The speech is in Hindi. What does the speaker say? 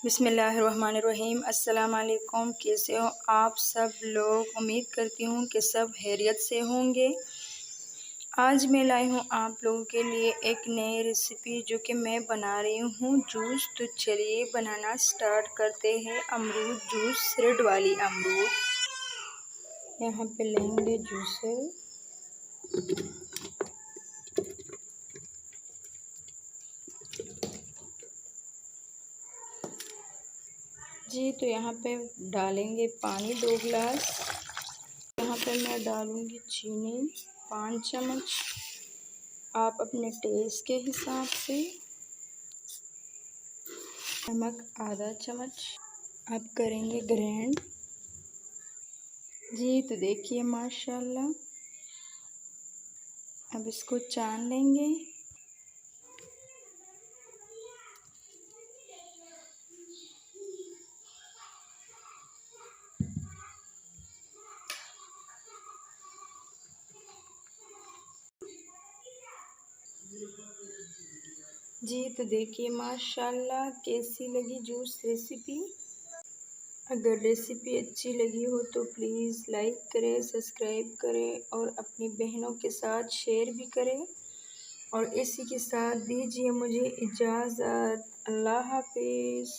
बिस्मिल्लाहिर्रहमानिर्रहीम। अस्सलाम वालेकुम। कैसे हो आप सब लोग? उम्मीद करती हूँ कि सब खैरियत से होंगे। आज मैं लाई हूँ आप लोगों के लिए एक नई रेसिपी जो कि मैं बना रही हूँ जूस। तो चलिए बनाना स्टार्ट करते हैं। अमरूद जूस, रेड वाली अमरूद यहाँ पे लेंगे जूसर। जी तो यहाँ पे डालेंगे पानी 2 गिलास। यहाँ पे मैं डालूँगी चीनी 5 चम्मच, आप अपने टेस्ट के हिसाब से। नमक आधा चम्मच। अब करेंगे ग्राइंड। जी तो देखिए माशाल्लाह, अब इसको छान लेंगे। जी तो देखिए माशाल्लाह कैसी लगी जूस रेसिपी। अगर रेसिपी अच्छी लगी हो तो प्लीज़ लाइक करें, सब्सक्राइब करें और अपनी बहनों के साथ शेयर भी करें। और इसी के साथ दीजिए मुझे इजाज़त। अल्लाह हाफिज़।